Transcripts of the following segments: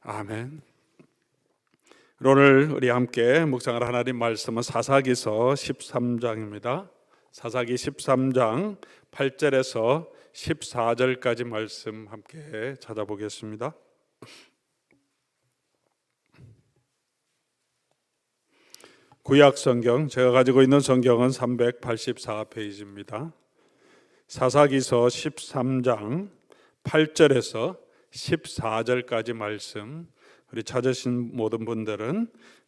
아멘. 오늘 우리 함께 묵상할 하나님 말씀은 사사기서 13장입니다. 사사기 13장 8절에서 14절까지 말씀 함께 찾아보겠습니다. 구약 성경, 제가 가지고 있는 성경은 384페이지입니다. 사사기서 13장 8절에서 14절까지 말씀, 우리 찾으신 모든 분들은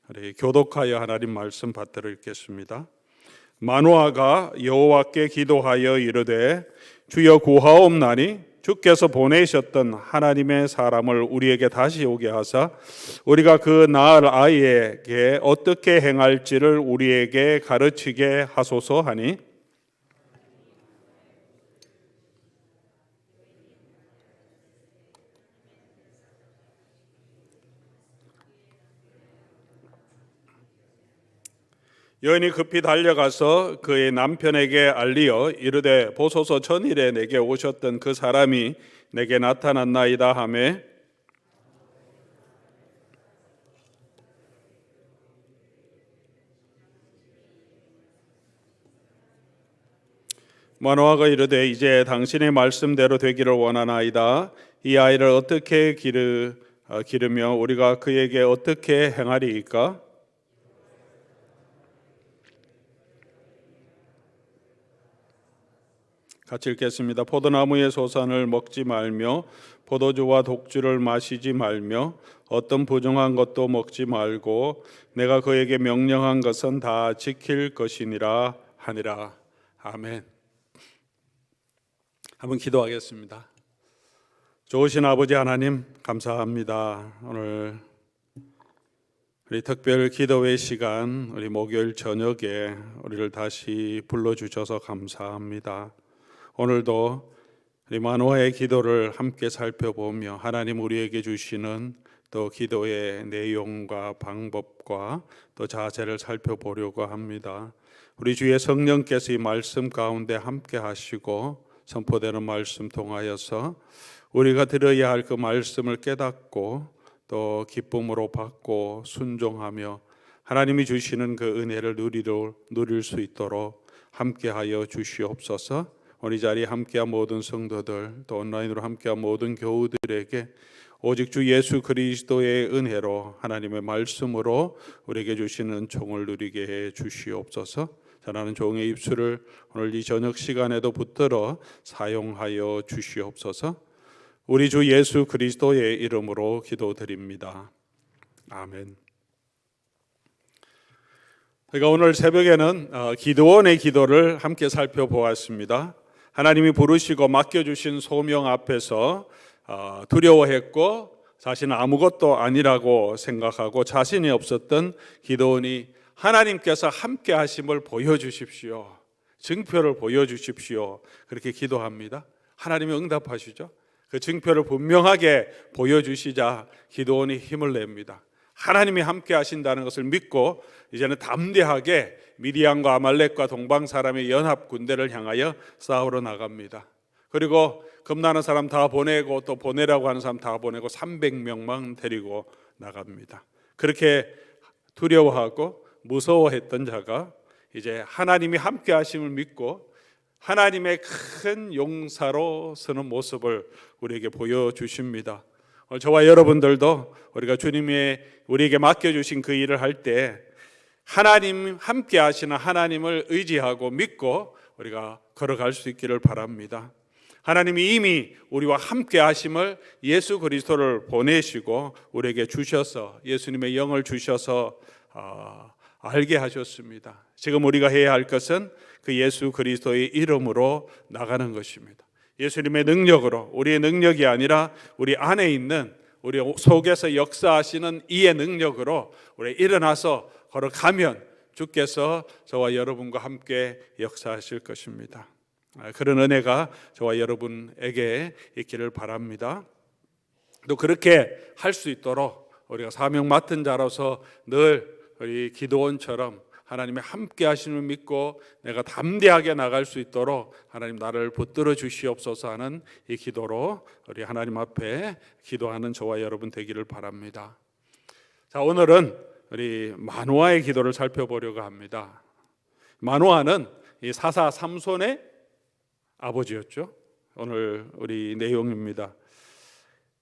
우리 교독하여 하나님 말씀 받들어 읽겠습니다. 마노아가 여호와께 기도하여 이르되 주여 구하옵나니 주께서 보내셨던 하나님의 사람을 우리에게 다시 오게 하사 우리가 그 낳을 아이에게 어떻게 행할지를 우리에게 가르치게 하소서 하니, 여인이 급히 달려가서 그의 남편에게 알리어 이르되 보소서 전일에 내게 오셨던 그 사람이 내게 나타났나이다 하매, 마노아가 이르되 이제 당신의 말씀대로 되기를 원하나이다. 이 아이를 어떻게 기르며 우리가 그에게 어떻게 행하리이까? 같이 읽겠습니다. 포도나무의 소산을 먹지 말며 포도주와 독주를 마시지 말며 어떤 부정한 것도 먹지 말고 내가 그에게 명령한 것은 다 지킬 것이니라 하니라. 아멘. 한번 기도하겠습니다. 좋으신 아버지 하나님, 감사합니다. 오늘 우리 특별 기도회 시간, 우리 목요일 저녁에 우리를 다시 불러주셔서 감사합니다. 오늘도 우리 마노아의 기도를 함께 살펴보며 하나님 우리에게 주시는 또 기도의 내용과 방법과 또 자세를 살펴보려고 합니다. 우리 주의 성령께서 이 말씀 가운데 함께 하시고 선포되는 말씀 통하여서 우리가 들어야 할 그 말씀을 깨닫고 또 기쁨으로 받고 순종하며 하나님이 주시는 그 은혜를 누릴 수 있도록 함께하여 주시옵소서. 우리 자리에 함께한 모든 성도들, 또 온라인으로 함께한 모든 교우들에게 오직 주 예수 그리스도의 은혜로 하나님의 말씀으로 우리에게 주시는 종을 누리게 해 주시옵소서. 전하는 종의 입술을 오늘 이 저녁 시간에도 붙들어 사용하여 주시옵소서. 우리 주 예수 그리스도의 이름으로 기도드립니다. 아멘. 제가 오늘 새벽에는 기도원의 기도를 함께 살펴보았습니다. 하나님이 부르시고 맡겨주신 소명 앞에서 두려워했고 자신은 아무것도 아니라고 생각하고 자신이 없었던 기도원이 하나님께서 함께 하심을 보여주십시오, 증표를 보여주십시오, 그렇게 기도합니다. 하나님이 응답하시죠. 그 증표를 분명하게 보여주시자 기도원이 힘을 냅니다. 하나님이 함께 하신다는 것을 믿고 이제는 담대하게 미디안과 아말렉과 동방 사람의 연합 군대를 향하여 싸우러 나갑니다. 그리고 겁나는 사람 다 보내고 또 보내라고 하는 사람 다 보내고 300명만 데리고 나갑니다. 그렇게 두려워하고 무서워했던 자가 이제 하나님이 함께 하심을 믿고 하나님의 큰 용사로 서는 모습을 우리에게 보여주십니다. 저와 여러분들도 우리가 주님이 우리에게 맡겨주신 그 일을 할 때 하나님 함께 하시는 하나님을 의지하고 믿고 우리가 걸어갈 수 있기를 바랍니다. 하나님이 이미 우리와 함께 하심을 예수 그리스도를 보내시고 우리에게 주셔서 예수님의 영을 주셔서 알게 하셨습니다. 지금 우리가 해야 할 것은 그 예수 그리스도의 이름으로 나가는 것입니다. 예수님의 능력으로, 우리의 능력이 아니라 우리 안에 있는 우리 속에서 역사하시는 이의 능력으로 우리 일어나서 걸어가면 주께서 저와 여러분과 함께 역사하실 것입니다. 그런 은혜가 저와 여러분에게 있기를 바랍니다. 또 그렇게 할 수 있도록 우리가 사명 맡은 자로서 늘 우리 기도원처럼 하나님의 함께 하심을 믿고 내가 담대하게 나갈 수 있도록 하나님 나를 붙들어 주시옵소서 하는 이 기도로 우리 하나님 앞에 기도하는 저와 여러분 되기를 바랍니다. 자, 오늘은 우리 마노아의 기도를 살펴보려고 합니다. 마노아는 이 사사 삼손의 아버지였죠. 오늘 우리 내용입니다.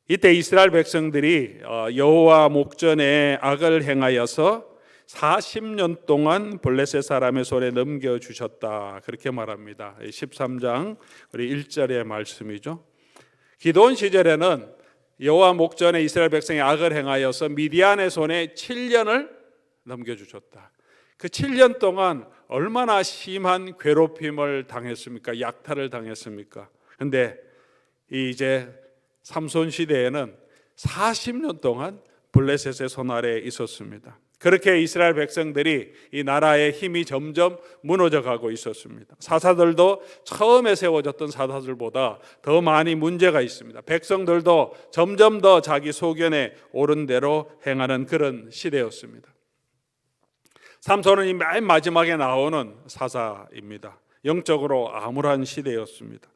이때 이스라엘 백성들이 여호와 목전에 악을 행하여서 40년 동안 블레셋 사람의 손에 넘겨주셨다, 그렇게 말합니다. 13장 우리 1절의 말씀이죠. 기드온 시절에는 여호와 목전에 이스라엘 백성이 악을 행하여서 미디안의 손에 7년을 넘겨주셨다. 그 7년 동안 얼마나 심한 괴롭힘을 당했습니까? 약탈을 당했습니까? 그런데 이제 삼손 시대에는 40년 동안 블레셋의 손 아래에 있었습니다. 그렇게 이스라엘 백성들이 이 나라의 힘이 점점 무너져 가고 있었습니다. 사사들도 처음에 세워졌던 사사들보다 더 많이 문제가 있습니다. 백성들도 점점 더 자기 소견에 옳은 대로 행하는 그런 시대였습니다. 삼손은 이 맨 마지막에 나오는 사사입니다. 영적으로 암울한 시대였습니다.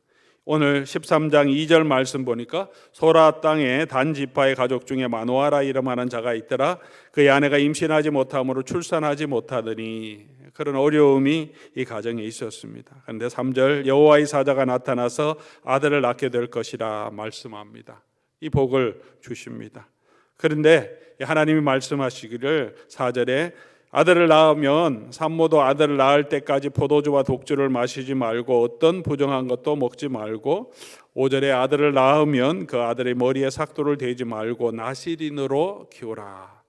오늘 13장 2절 말씀 보니까 소라 땅에 단 지파의 가족 중에 마노아라 이름하는 자가 있더라. 그의 아내가 임신하지 못함으로 출산하지 못하더니, 그런 어려움이 이 가정에 있었습니다. 그런데 3절 여호와의 사자가 나타나서 아들을 낳게 될 것이라 말씀합니다. 이 복을 주십니다. 그런데 하나님이 말씀하시기를 4절에 아들을 낳으면 산모도 아들을 낳을 때까지 포도주와 독주를 마시지 말고 어떤 부정한 것도 먹지 말고, 5절에 아들을 낳으면 그 아들의 머리에 삭도를 대지 말고 나시린으로 키우라.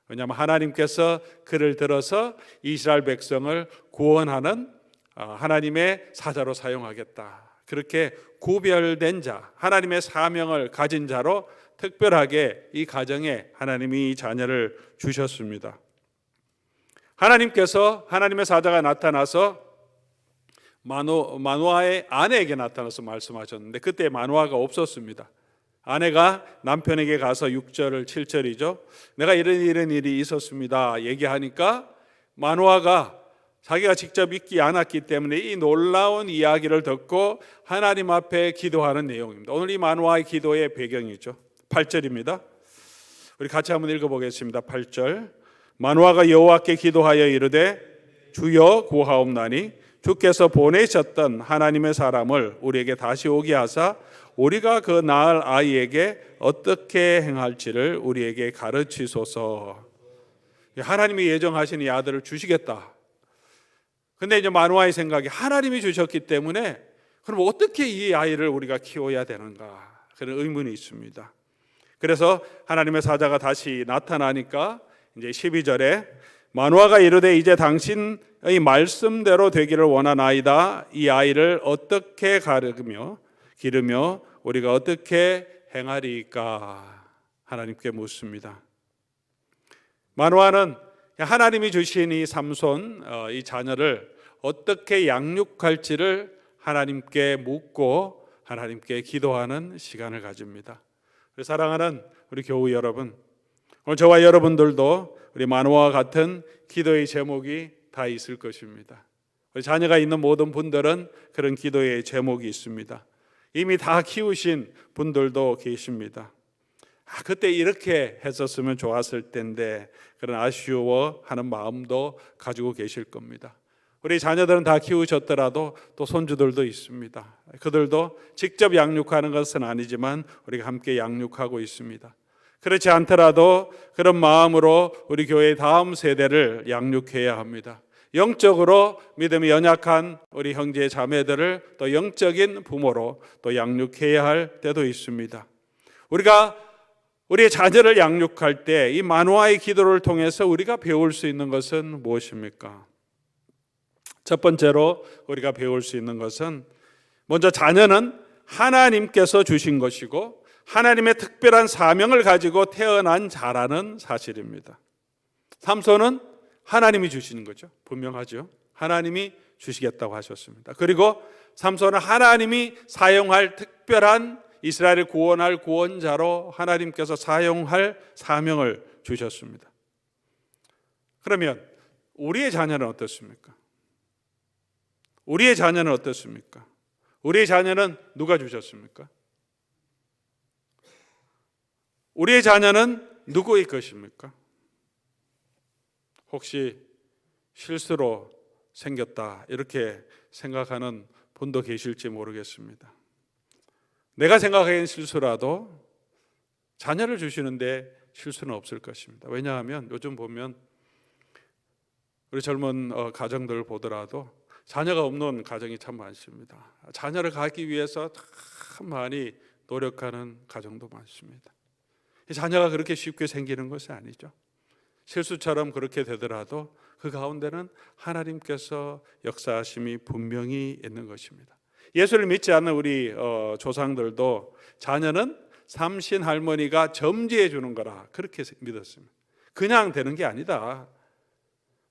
왜냐하면 하나님께서 그를 들어서 이스라엘 백성을 구원하는 하나님의 사자로 사용하겠다. 그렇게 구별된 자, 하나님의 사명을 가진 자로 특별하게 이 가정에 하나님이 이 자녀를 주셨습니다. 하나님께서, 하나님의 사자가 나타나서 마노아의 아내에게 나타나서 말씀하셨는데 그때 마노아가 없었습니다. 아내가 남편에게 가서 6절 7절이죠. 내가 이런 일이 있었습니다 얘기하니까 마노아가 자기가 직접 믿지 않았기 때문에 이 놀라운 이야기를 듣고 하나님 앞에 기도하는 내용입니다. 오늘 이 마노아의 기도의 배경이죠. 8절입니다. 우리 같이 한번 읽어보겠습니다. 8절. 마노아가 여호와께 기도하여 이르되 주여 구하옵나니 주께서 보내셨던 하나님의 사람을 우리에게 다시 오게 하사 우리가 그 낳을 아이에게 어떻게 행할지를 우리에게 가르치소서. 하나님이 예정하신 이 아들을 주시겠다. 근데 이제 마노아의 생각이 하나님이 주셨기 때문에 그럼 어떻게 이 아이를 우리가 키워야 되는가, 그런 의문이 있습니다. 그래서 하나님의 사자가 다시 나타나니까 이제 12절에 마노아가 이르되 이제 당신의 말씀대로 되기를 원하나이다. 이 아이를 어떻게 기르며 우리가 어떻게 행하리까? 하나님께 묻습니다. 마노아는 하나님이 주신 이 삼손, 이 자녀를 어떻게 양육할지를 하나님께 묻고 하나님께 기도하는 시간을 가집니다. 사랑하는 우리 교우 여러분, 오늘 저와 여러분들도 우리 마노아와 같은 기도의 제목이 다 있을 것입니다. 우리 자녀가 있는 모든 분들은 그런 기도의 제목이 있습니다. 이미 다 키우신 분들도 계십니다. 그때 이렇게 했었으면 좋았을 텐데, 그런 아쉬워하는 마음도 가지고 계실 겁니다. 우리 자녀들은 다 키우셨더라도 또 손주들도 있습니다. 그들도 직접 양육하는 것은 아니지만 우리가 함께 양육하고 있습니다. 그렇지 않더라도 그런 마음으로 우리 교회의 다음 세대를 양육해야 합니다. 영적으로 믿음이 연약한 우리 형제 자매들을 또 영적인 부모로 또 양육해야 할 때도 있습니다. 우리가 우리의 자녀를 양육할 때 이 마노아의 기도를 통해서 우리가 배울 수 있는 것은 무엇입니까? 첫 번째로 우리가 배울 수 있는 것은, 먼저 자녀는 하나님께서 주신 것이고 하나님의 특별한 사명을 가지고 태어난 자라는 사실입니다. 삼손은 하나님이 주시는 거죠. 분명하죠. 하나님이 주시겠다고 하셨습니다. 그리고 삼손은 하나님이 사용할 특별한, 이스라엘을 구원할 구원자로 하나님께서 사용할 사명을 주셨습니다. 그러면 우리의 자녀는 어떻습니까? 우리의 자녀는 어떻습니까? 우리의 자녀는 누가 주셨습니까? 우리의 자녀는 누구의 것입니까? 혹시 실수로 생겼다 이렇게 생각하는 분도 계실지 모르겠습니다. 내가 생각하기엔 실수라도 자녀를 주시는데 실수는 없을 것입니다. 왜냐하면 요즘 보면 우리 젊은 가정들 보더라도 자녀가 없는 가정이 참 많습니다. 자녀를 갖기 위해서 참 많이 노력하는 가정도 많습니다. 자녀가 그렇게 쉽게 생기는 것이 아니죠. 실수처럼 그렇게 되더라도 그 가운데는 하나님께서 역사하심이 분명히 있는 것입니다. 예수를 믿지 않는 우리 조상들도 자녀는 삼신 할머니가 점지해 주는 거라 그렇게 믿었습니다. 그냥 되는 게 아니다.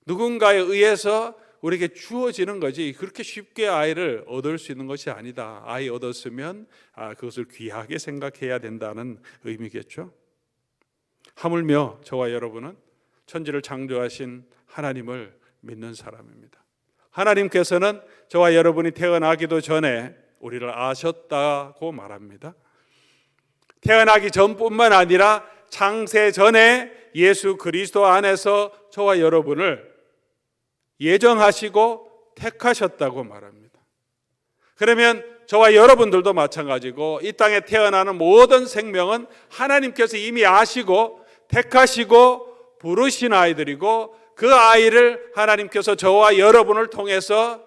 누군가에 의해서 우리에게 주어지는 거지 그렇게 쉽게 아이를 얻을 수 있는 것이 아니다. 아이 얻었으면 그것을 귀하게 생각해야 된다는 의미겠죠. 하물며 저와 여러분은 천지를 창조하신 하나님을 믿는 사람입니다. 하나님께서는 저와 여러분이 태어나기도 전에 우리를 아셨다고 말합니다. 태어나기 전뿐만 아니라 창세 전에 예수 그리스도 안에서 저와 여러분을 예정하시고 택하셨다고 말합니다. 그러면 저와 여러분들도 마찬가지고 이 땅에 태어나는 모든 생명은 하나님께서 이미 아시고 택하시고 부르신 아이들이고 그 아이를 하나님께서 저와 여러분을 통해서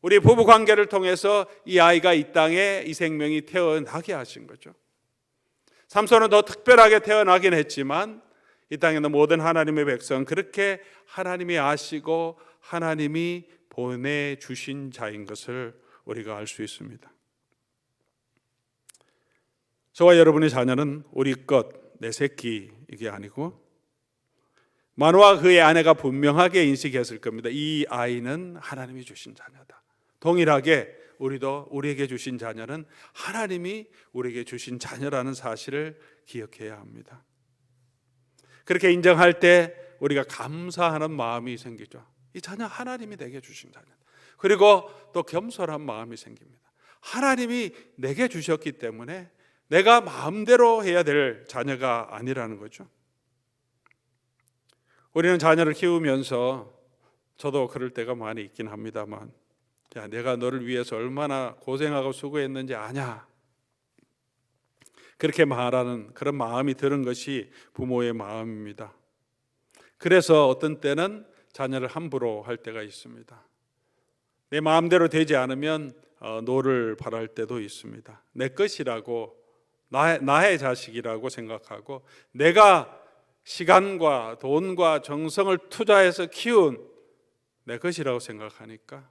우리 부부 관계를 통해서 이 아이가 이 땅에 이 생명이 태어나게 하신 거죠. 삼손은 더 특별하게 태어나긴 했지만 이 땅에 있는 모든 하나님의 백성은 그렇게 하나님이 아시고 하나님이 보내주신 자인 것을 우리가 알 수 있습니다. 저와 여러분의 자녀는 우리 것, 내 새끼 이게 아니고 마노아와 그의 아내가 분명하게 인식했을 겁니다. 이 아이는 하나님이 주신 자녀다. 동일하게 우리도 우리에게 주신 자녀는 하나님이 우리에게 주신 자녀라는 사실을 기억해야 합니다. 그렇게 인정할 때 우리가 감사하는 마음이 생기죠. 이 자녀 하나님이 내게 주신 자녀. 그리고 또 겸손한 마음이 생깁니다. 하나님이 내게 주셨기 때문에 내가 마음대로 해야 될 자녀가 아니라는 거죠. 우리는 자녀를 키우면서 저도 그럴 때가 많이 있긴 합니다만 야, 내가 너를 위해서 얼마나 고생하고 수고했는지 아냐? 그렇게 말하는 그런 마음이 드는 것이 부모의 마음입니다. 그래서 어떤 때는 자녀를 함부로 할 때가 있습니다. 내 마음대로 되지 않으면 노를 바랄 때도 있습니다. 내 것이라고 나의 자식이라고 생각하고 내가 시간과 돈과 정성을 투자해서 키운 내 것이라고 생각하니까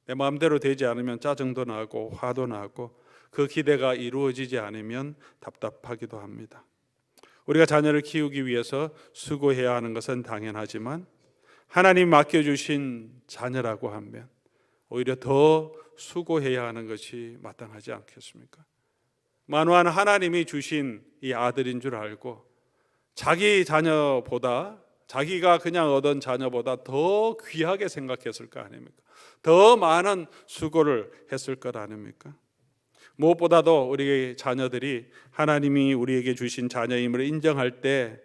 내 마음대로 되지 않으면 짜증도 나고 화도 나고 그 기대가 이루어지지 않으면 답답하기도 합니다. 우리가 자녀를 키우기 위해서 수고해야 하는 것은 당연하지만 하나님 맡겨주신 자녀라고 하면 오히려 더 수고해야 하는 것이 마땅하지 않겠습니까? 마노아는 하나님이 주신 이 아들인 줄 알고 자기 자녀보다 자기가 그냥 얻은 자녀보다 더 귀하게 생각했을 거 아닙니까? 더 많은 수고를 했을 것 아닙니까? 무엇보다도 우리 자녀들이 하나님이 우리에게 주신 자녀임을 인정할 때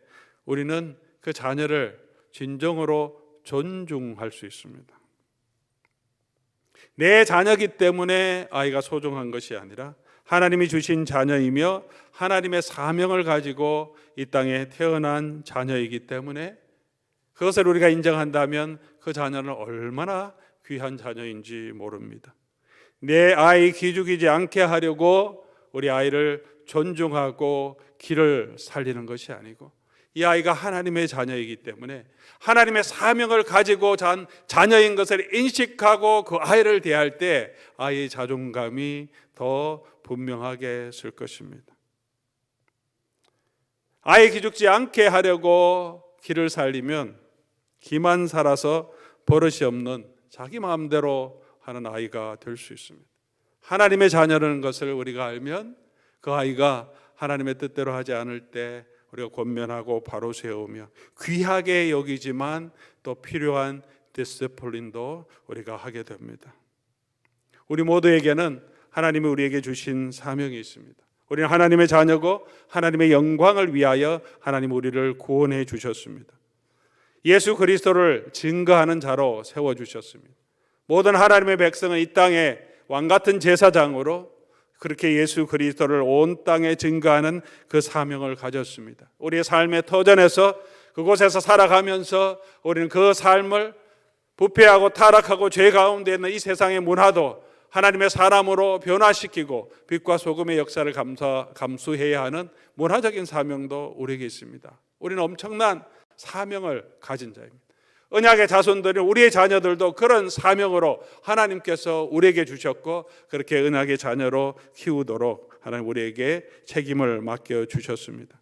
우리는 그 자녀를 진정으로 존중할 수 있습니다. 내 자녀이기 때문에 아이가 소중한 것이 아니라 하나님이 주신 자녀이며 하나님의 사명을 가지고 이 땅에 태어난 자녀이기 때문에 그것을 우리가 인정한다면 그 자녀는 얼마나 귀한 자녀인지 모릅니다. 내 아이 기죽이지 않게 하려고 우리 아이를 존중하고 길을 살리는 것이 아니고 이 아이가 하나님의 자녀이기 때문에 하나님의 사명을 가지고 잔 자녀인 것을 인식하고 그 아이를 대할 때 아이의 자존감이 더 분명하게 쓸 것입니다. 아이 기죽지 않게 하려고 길을 살리면 기만 살아서 버릇이 없는 자기 마음대로 하는 아이가 될 수 있습니다. 하나님의 자녀라는 것을 우리가 알면 그 아이가 하나님의 뜻대로 하지 않을 때 우리가 권면하고 바로 세우며 귀하게 여기지만 또 필요한 디스플린도 우리가 하게 됩니다. 우리 모두에게는 하나님이 우리에게 주신 사명이 있습니다. 우리는 하나님의 자녀고 하나님의 영광을 위하여 하나님 우리를 구원해 주셨습니다. 예수 그리스도를 증거하는 자로 세워주셨습니다. 모든 하나님의 백성은 이 땅에 왕같은 제사장으로 그렇게 예수 그리스도를 온 땅에 증거하는 그 사명을 가졌습니다. 우리의 삶의 터전에서 그곳에서 살아가면서 우리는 그 삶을 부패하고 타락하고 죄 가운데 있는 이 세상의 문화도 하나님의 사람으로 변화시키고 빛과 소금의 역사를 감수해야 하는 문화적인 사명도 우리에게 있습니다. 우리는 엄청난 사명을 가진 자입니다. 언약의 자손들인 우리의 자녀들도 그런 사명으로 하나님께서 우리에게 주셨고 그렇게 언약의 자녀로 키우도록 하나님 우리에게 책임을 맡겨주셨습니다.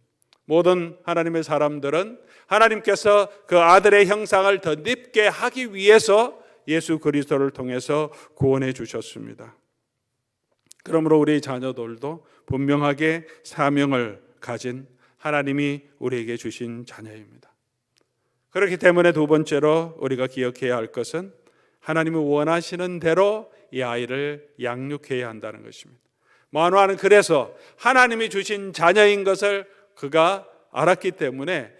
모든 하나님의 사람들은 하나님께서 그 아들의 형상을 더 닮게 하기 위해서 예수 그리스도를 통해서 구원해 주셨습니다. 그러므로 우리 자녀들도 분명하게 사명을 가진 하나님이 우리에게 주신 자녀입니다. 그렇기 때문에 두 번째로 우리가 기억해야 할 것은 하나님이 원하시는 대로 이 아이를 양육해야 한다는 것입니다. 마노아는 그래서 하나님이 주신 자녀인 것을 그가 알았기 때문에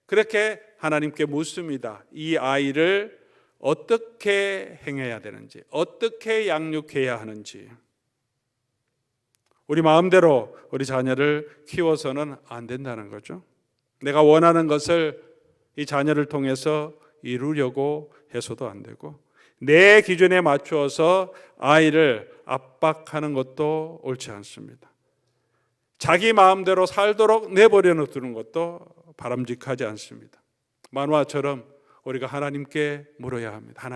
그렇게 하나님께 묻습니다. 이 아이를 어떻게 행해야 되는지, 어떻게 양육해야 하는지. 우리 마음대로 우리 자녀를 키워서는 안 된다는 거죠. 내가 원하는 것을 이 자녀를 통해서 이루려고 해서도 안 되고 내 기준에 맞추어서 아이를 압박하는 것도 옳지 않습니다. 자기 마음대로 살도록 내버려 두는 것도 바람직하지 않습니다. 마노아처럼 우리가 하나님께 물어야 합니다.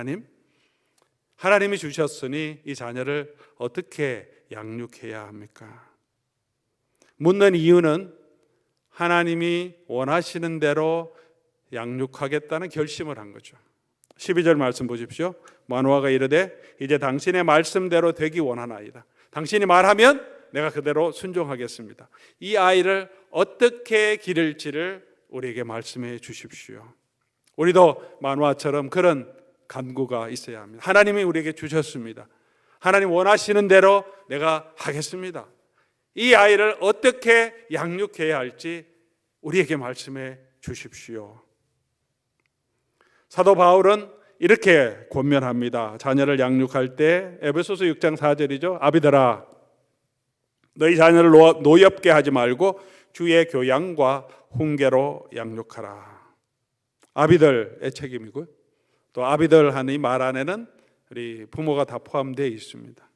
하나님이 주셨으니 이 자녀를 어떻게 양육해야 합니까? 묻는 이유는 하나님이 원하시는 대로 양육하겠다는 결심을 한 거죠. 12절 말씀 보십시오. 마노아가 이르되 이제 당신의 말씀대로 되기 원하나이다. 당신이 말하면 내가 그대로 순종하겠습니다. 이 아이를 어떻게 기를지를 우리에게 말씀해 주십시오. 우리도 마노아처럼 그런 간구가 있어야 합니다. 하나님이 우리에게 주셨습니다. 하나님 원하시는 대로 내가 하겠습니다. 이 아이를 어떻게 양육해야 할지 우리에게 말씀해 주십시오. 사도 바울은 이렇게 권면합니다. 자녀를 양육할 때 에베소서 6장 4절이죠. 아비들아 너희 자녀를 노엽게 하지 말고 주의 교양과 훈계로 양육하라. 아비들의 책임이고요. 또 아비들 하는 이 말 안에는 우리 부모가 다 포함되어 있습니다.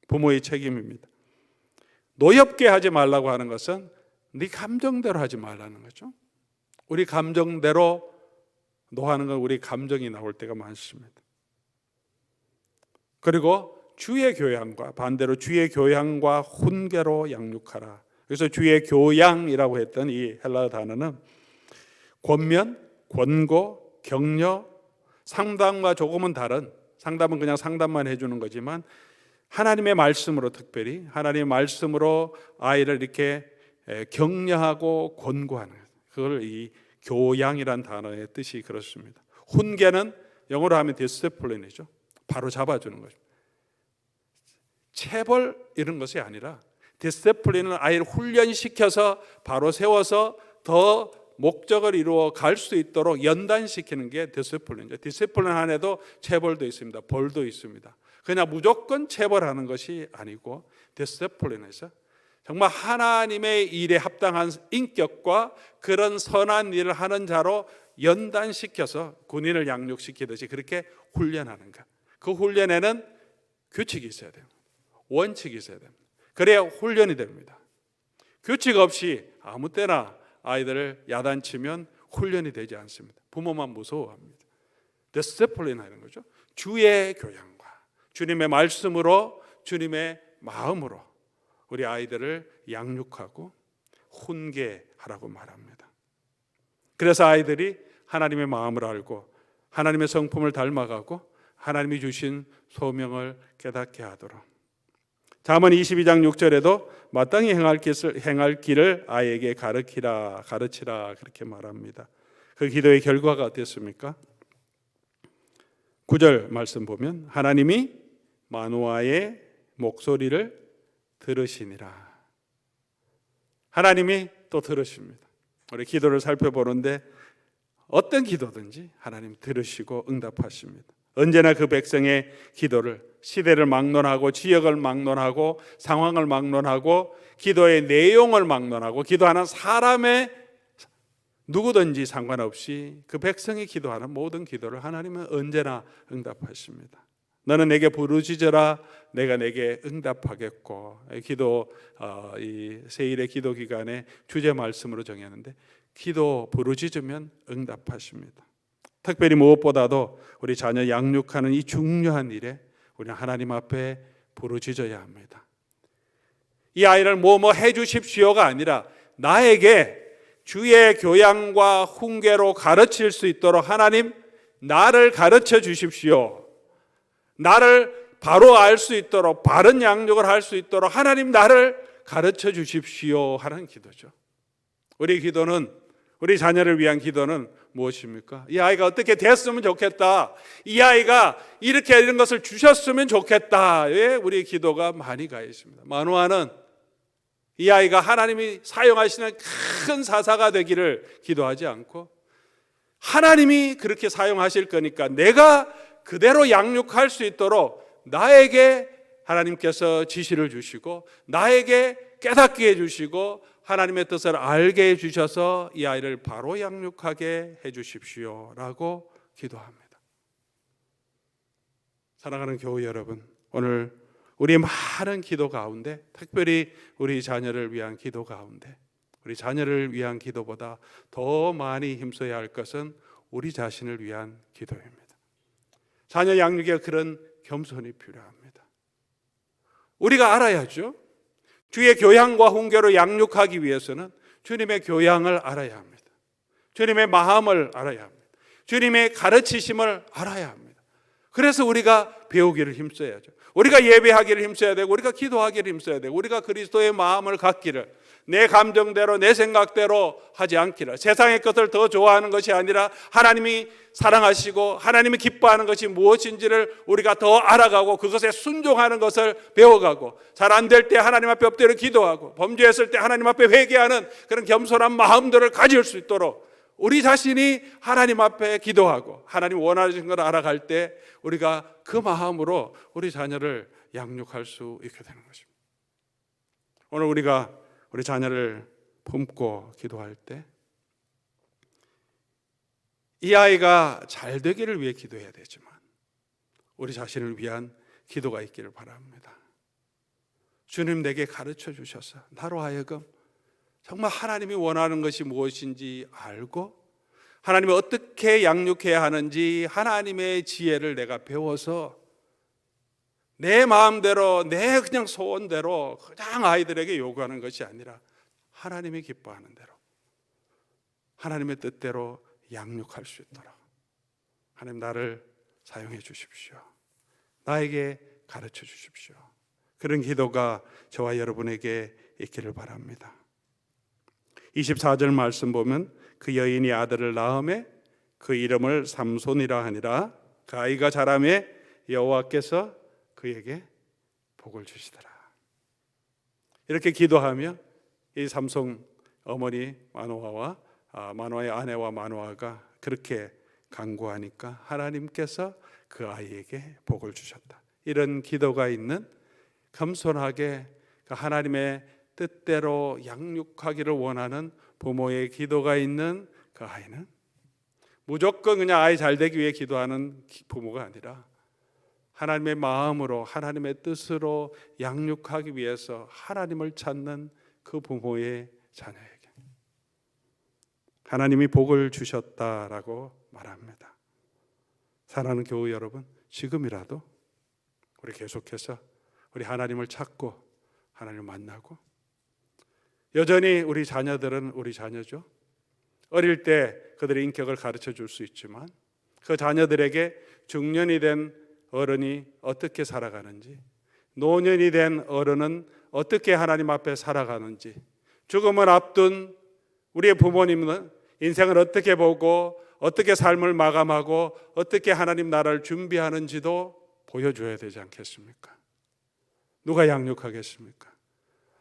부모의 책임입니다. 노엽게 하지 말라고 하는 것은 네 감정대로 하지 말라는 거죠. 우리 감정대로 노하는 건 우리 감정이 나올 때가 많습니다. 그리고 주의 교양과 반대로 주의 교양과 훈계로 양육하라. 그래서 주의 교양이라고 했던 이 헬라어 단어는 권면, 권고, 격려, 상담과 조금은 다른, 상담은 그냥 상담만 해주는 거지만 하나님의 말씀으로 특별히 하나님의 말씀으로 아이를 이렇게 격려하고 권고하는 그걸 이 교양이란 단어의 뜻이 그렇습니다. 훈계는 영어로 하면 디스플린이죠. 바로 잡아주는 거죠. 체벌 이런 것이 아니라 디스플린은 아이를 훈련시켜서 바로 세워서 더 목적을 이루어 갈 수 있도록 연단시키는 게 디스플린이죠. 디스플린 안에도 체벌도 있습니다. 벌도 있습니다. 그냥 무조건 체벌하는 것이 아니고 디스플린에서 정말 하나님의 일에 합당한 인격과 그런 선한 일을 하는 자로 연단시켜서 군인을 양육시키듯이 그렇게 훈련하는 것. 그 훈련에는 규칙이 있어야 돼요. 원칙이 있어야 됩니다. 그래야 훈련이 됩니다. 규칙 없이 아무 때나 아이들을 야단치면 훈련이 되지 않습니다. 부모만 무서워합니다. 디스플린 하는 거죠. 주의 교양과 주님의 말씀으로 주님의 마음으로 우리 아이들을 양육하고 훈계하라고 말합니다. 그래서 아이들이 하나님의 마음을 알고 하나님의 성품을 닮아가고 하나님이 주신 소명을 깨닫게 하도록 잠언 22장 6절에도 마땅히 행할 길을 아이에게 가르치라 그렇게 말합니다. 그 기도의 결과가 어땠습니까? 9절 말씀 보면 하나님이 마노아의 목소리를 들으시니라. 하나님이 또 들으십니다. 우리 기도를 살펴보는데 어떤 기도든지 하나님 들으시고 응답하십니다. 언제나 그 백성의 기도를, 시대를 막론하고 지역을 막론하고 상황을 막론하고 기도의 내용을 막론하고 기도하는 사람의 누구든지 상관없이 그 백성이 기도하는 모든 기도를 하나님은 언제나 응답하십니다. 너는 내게 부르짖어라 내가 내게 응답하겠고, 기도 이 세일의 기도 기간에 주제 말씀으로 정했는데 기도 부르짖으면 응답하십니다. 특별히 무엇보다도 우리 자녀 양육하는 이 중요한 일에 우리는 하나님 앞에 부르짖어야 합니다. 이 아이를 뭐뭐 해주십시오가 아니라 나에게 주의 교양과 훈계로 가르칠 수 있도록 하나님 나를 가르쳐 주십시오. 나를 바로 알 수 있도록 바른 양육을 할 수 있도록 하나님 나를 가르쳐 주십시오 하는 기도죠. 우리 기도는, 우리 자녀를 위한 기도는 무엇입니까? 이 아이가 어떻게 됐으면 좋겠다. 이 아이가 이런 것을 주셨으면 좋겠다에 우리 기도가 많이 가 있습니다. 마노아는 이 아이가 하나님이 사용하시는 큰 사사가 되기를 기도하지 않고 하나님이 그렇게 사용하실 거니까 내가 그대로 양육할 수 있도록 나에게 하나님께서 지시를 주시고 나에게 깨닫게 해주시고 하나님의 뜻을 알게 해주셔서 이 아이를 바로 양육하게 해주십시오 라고 기도합니다. 사랑하는 교우 여러분, 오늘 우리 많은 기도 가운데 특별히 우리 자녀를 위한 기도 가운데 우리 자녀를 위한 기도보다 더 많이 힘써야 할 것은 우리 자신을 위한 기도입니다. 자녀 양육에 그런 겸손이 필요합니다. 우리가 알아야죠. 주의 교양과 훈계로 양육하기 위해서는 주님의 교양을 알아야 합니다. 주님의 마음을 알아야 합니다. 주님의 가르치심을 알아야 합니다. 그래서 우리가 배우기를 힘써야죠. 우리가 예배하기를 힘써야 되고 우리가 기도하기를 힘써야 되고 우리가 그리스도의 마음을 갖기를, 내 감정대로 내 생각대로 하지 않기를, 세상의 것을 더 좋아하는 것이 아니라 하나님이 사랑하시고 하나님이 기뻐하는 것이 무엇인지를 우리가 더 알아가고 그것에 순종하는 것을 배워가고 잘 안 될 때 하나님 앞에 엎드려 기도하고 범죄했을 때 하나님 앞에 회개하는 그런 겸손한 마음들을 가질 수 있도록 우리 자신이 하나님 앞에 기도하고 하나님 원하시는 걸 알아갈 때 우리가 그 마음으로 우리 자녀를 양육할 수 있게 되는 것입니다. 오늘 우리가 우리 자녀를 품고 기도할 때 이 아이가 잘 되기를 위해 기도해야 되지만 우리 자신을 위한 기도가 있기를 바랍니다. 주님 내게 가르쳐 주셔서 나로 하여금 정말 하나님이 원하는 것이 무엇인지 알고 하나님이 어떻게 양육해야 하는지 하나님의 지혜를 내가 배워서 내 마음대로 내 그냥 소원대로 그냥 아이들에게 요구하는 것이 아니라 하나님이 기뻐하는 대로 하나님의 뜻대로 양육할 수 있도록 하나님 나를 사용해 주십시오. 나에게 가르쳐 주십시오. 그런 기도가 저와 여러분에게 있기를 바랍니다. 24절 말씀 보면 그 여인이 아들을 낳음에 그 이름을 삼손이라 하니라. 그 아이가 자라매 여호와께서 그에게 복을 주시더라. 이렇게 기도하며 이 삼손 어머니 마노아의 아내와 마노아가 그렇게 간구하니까 하나님께서 그 아이에게 복을 주셨다. 이런 기도가 있는 겸손하게 하나님의 뜻대로 양육하기를 원하는 부모의 기도가 있는 그 아이는 무조건 그냥 아이 잘 되기 위해 기도하는 부모가 아니라 하나님의 마음으로 하나님의 뜻으로 양육하기 위해서 하나님을 찾는 그 부모의 자녀에게 하나님이 복을 주셨다라고 말합니다. 사랑하는 교우 여러분, 지금이라도 우리 계속해서 우리 하나님을 찾고 하나님을 만나고 여전히 우리 자녀들은 우리 자녀죠. 어릴 때 그들의 인격을 가르쳐 줄 수 있지만 그 자녀들에게 중년이 된 어른이 어떻게 살아가는지 노년이 된 어른은 어떻게 하나님 앞에 살아가는지, 죽음을 앞둔 우리의 부모님은 인생을 어떻게 보고 어떻게 삶을 마감하고 어떻게 하나님 나라를 준비하는지도 보여줘야 되지 않겠습니까? 누가 양육하겠습니까?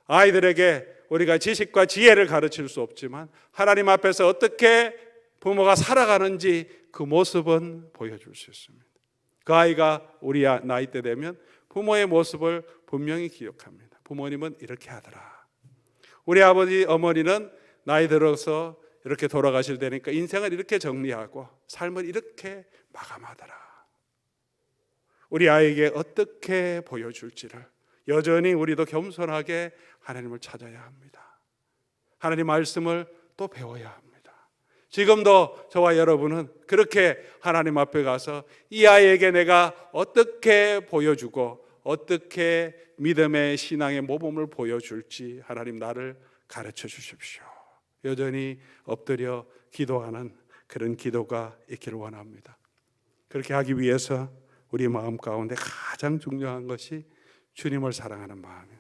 아이들에게 우리가 지식과 지혜를 가르칠 수 없지만 하나님 앞에서 어떻게 부모가 살아가는지 그 모습은 보여줄 수 있습니다. 그 아이가 우리 나이 때 되면 부모의 모습을 분명히 기억합니다. 부모님은 이렇게 하더라. 우리 아버지 어머니는 나이 들어서 이렇게 돌아가실 때니까 인생을 이렇게 정리하고 삶을 이렇게 마감하더라. 우리 아이에게 어떻게 보여줄지를 여전히 우리도 겸손하게 하나님을 찾아야 합니다. 하나님 말씀을 또 배워야 합니다. 지금도 저와 여러분은 그렇게 하나님 앞에 가서 이 아이에게 내가 어떻게 보여주고 어떻게 믿음의 신앙의 모범을 보여줄지 하나님 나를 가르쳐 주십시오. 여전히 엎드려 기도하는 그런 기도가 있기를 원합니다. 그렇게 하기 위해서 우리 마음 가운데 가장 중요한 것이 주님을 사랑하는 마음이에요.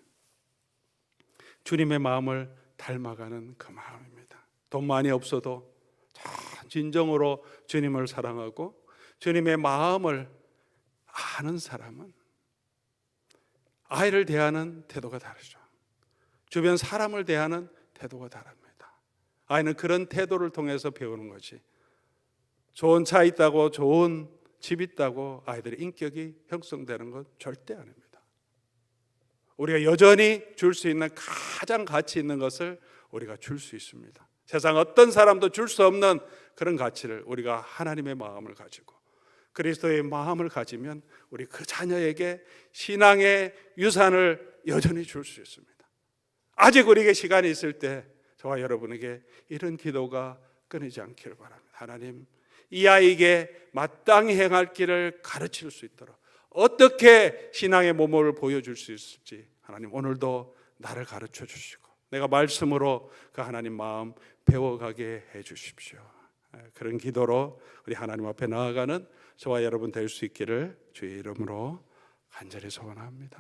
주님의 마음을 닮아가는 그 마음입니다. 돈 많이 없어도 진정으로 주님을 사랑하고 주님의 마음을 아는 사람은 아이를 대하는 태도가 다르죠. 주변 사람을 대하는 태도가 다릅니다. 아이는 그런 태도를 통해서 배우는 거지. 좋은 차 있다고 좋은 집 있다고 아이들의 인격이 형성되는 건 절대 아닙니다. 우리가 여전히 줄 수 있는 가장 가치 있는 것을 우리가 줄 수 있습니다. 세상 어떤 사람도 줄 수 없는 그런 가치를 우리가 하나님의 마음을 가지고 그리스도의 마음을 가지면 우리 그 자녀에게 신앙의 유산을 여전히 줄 수 있습니다. 아직 우리에게 시간이 있을 때 저와 여러분에게 이런 기도가 끊이지 않기를 바랍니다. 하나님, 이 아이에게 마땅히 행할 길을 가르칠 수 있도록 어떻게 신앙의 모범을 보여줄 수 있을지 하나님 오늘도 나를 가르쳐 주시고 내가 말씀으로 그 하나님 마음 배워가게 해 주십시오. 그런 기도로 우리 하나님 앞에 나아가는 저와 여러분 될 수 있기를 주의 이름으로 간절히 소원합니다.